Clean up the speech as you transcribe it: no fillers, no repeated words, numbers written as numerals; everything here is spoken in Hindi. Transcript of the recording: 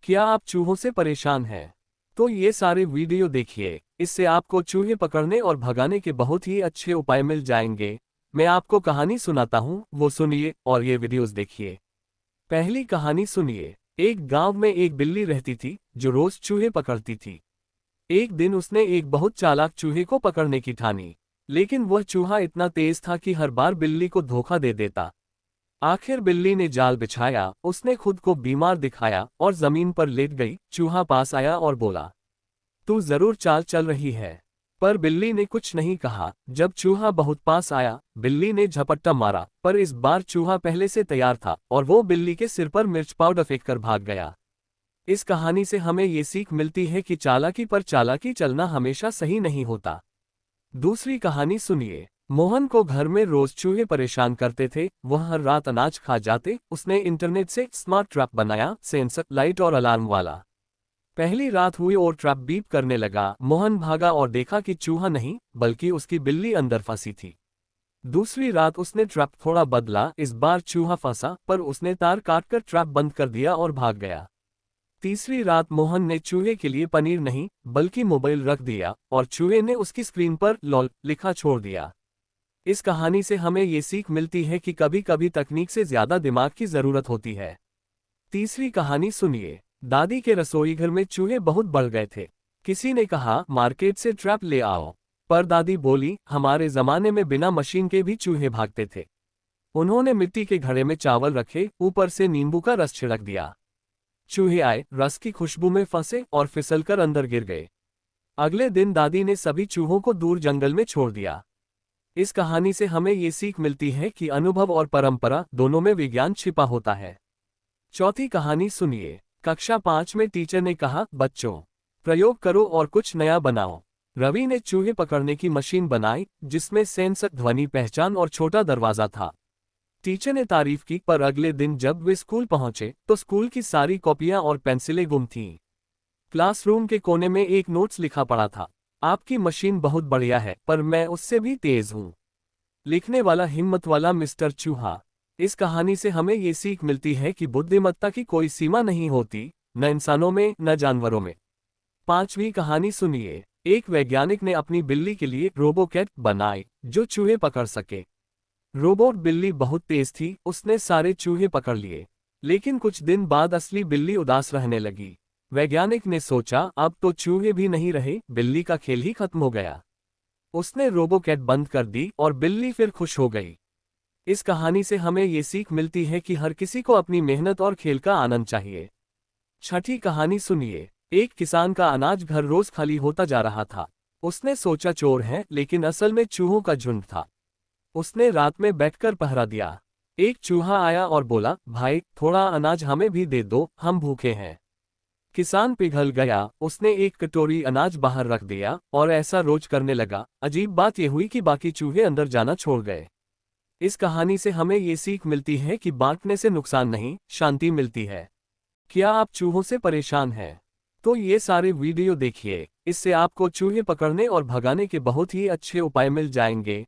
क्या आप चूहों से परेशान हैं? तो ये सारे वीडियो देखिए, इससे आपको चूहे पकड़ने और भगाने के बहुत ही अच्छे उपाय मिल जाएंगे। मैं आपको कहानी सुनाता हूँ, वो सुनिए और ये वीडियोस देखिए। पहली कहानी सुनिए। एक गांव में एक बिल्ली रहती थी जो रोज चूहे पकड़ती थी। एक दिन उसने एक बहुत चालाक चूहे को पकड़ने की ठानी, लेकिन वह चूहा इतना तेज था कि हर बार बिल्ली को धोखा दे देता। आखिर बिल्ली ने जाल बिछाया, उसने खुद को बीमार दिखाया और जमीन पर लेट गई। चूहा पास आया और बोला, तू जरूर चाल चल रही है। पर बिल्ली ने कुछ नहीं कहा। जब चूहा बहुत पास आया, बिल्ली ने झपट्टा मारा, पर इस बार चूहा पहले से तैयार था और वो बिल्ली के सिर पर मिर्च पाउडर फेंककर भाग गया। इस कहानी से हमें ये सीख मिलती है कि चालाकी पर चालाकी चलना हमेशा सही नहीं होता। दूसरी कहानी सुनिए। मोहन को घर में रोज चूहे परेशान करते थे, वह हर रात अनाज खा जाते। उसने इंटरनेट से स्मार्ट ट्रैप बनाया, सेंसर, लाइट और अलार्म वाला। पहली रात हुई और ट्रैप बीप करने लगा। मोहन भागा और देखा कि चूहा नहीं बल्कि उसकी बिल्ली अंदर फंसी थी। दूसरी रात उसने ट्रैप थोड़ा बदला, इस बार चूहा फंसा, पर उसने तार काटकर ट्रैप बंद कर दिया और भाग गया। तीसरी रात मोहन ने चूहे के लिए पनीर नहीं बल्कि मोबाइल रख दिया और चूहे ने उसकी स्क्रीन पर लॉल लिखा छोड़ दिया। इस कहानी से हमें ये सीख मिलती है कि कभी कभी तकनीक से ज्यादा दिमाग की जरूरत होती है। तीसरी कहानी सुनिए। दादी के रसोई घर में चूहे बहुत बढ़ गए थे। किसी ने कहा, मार्केट से ट्रैप ले आओ। पर दादी बोली, हमारे जमाने में बिना मशीन के भी चूहे भागते थे। उन्होंने मिट्टी के घड़े में चावल रखे, ऊपर से नींबू का रस छिड़क दिया। चूहे आए, रस की खुशबू में फंसे और फिसलकर अंदर गिर गए। अगले दिन दादी ने सभी चूहों को दूर जंगल में छोड़ दिया। इस कहानी से हमें ये सीख मिलती है कि अनुभव और परंपरा दोनों में विज्ञान छिपा होता है। चौथी कहानी सुनिए। कक्षा 5 में टीचर ने कहा, बच्चों, प्रयोग करो और कुछ नया बनाओ। रवि ने चूहे पकड़ने की मशीन बनाई जिसमें सेंसर, ध्वनि पहचान और छोटा दरवाजा था। टीचर ने तारीफ की, पर अगले दिन जब वे स्कूल पहुंचे तो स्कूल की सारी कॉपियां और पेंसिलें गुम थीं। क्लासरूम के कोने में एक नोट्स लिखा पड़ा था, आपकी मशीन बहुत बढ़िया है पर मैं उससे भी तेज हूं। लिखने वाला हिम्मत वाला मिस्टर चूहा। इस कहानी से हमें ये सीख मिलती है कि बुद्धिमत्ता की कोई सीमा नहीं होती, न इंसानों में न जानवरों में। पांचवी कहानी सुनिए। एक वैज्ञानिक ने अपनी बिल्ली के लिए रोबोकैट बनाई जो चूहे पकड़ सके। रोबोट बिल्ली बहुत तेज थी, उसने सारे चूहे पकड़ लिए। लेकिन कुछ दिन बाद असली बिल्ली उदास रहने लगी। वैज्ञानिक ने सोचा, अब तो चूहे भी नहीं रहे, बिल्ली का खेल ही खत्म हो गया। उसने रोबोकैट बंद कर दी और बिल्ली फिर खुश हो गई। इस कहानी से हमें ये सीख मिलती है कि हर किसी को अपनी मेहनत और खेल का आनंद चाहिए। छठी कहानी सुनिए। एक किसान का अनाज घर रोज खाली होता जा रहा था। उसने सोचा चोर है, लेकिन असल में चूहों का झुंड था। उसने रात में बैठकर पहरा दिया। एक चूहा आया और बोला, भाई थोड़ा अनाज हमें भी दे दो, हम भूखे हैं। किसान पिघल गया, उसने एक कटोरी अनाज बाहर रख दिया और ऐसा रोज करने लगा। अजीब बात यह हुई कि बाकी चूहे अंदर जाना छोड़ गए। इस कहानी से हमें ये सीख मिलती है कि बांटने से नुकसान नहीं, शांति मिलती है। क्या आप चूहों से परेशान हैं? तो ये सारे वीडियो देखिए, इससे आपको चूहे पकड़ने और भगाने के बहुत ही अच्छे उपाय मिल जाएंगे।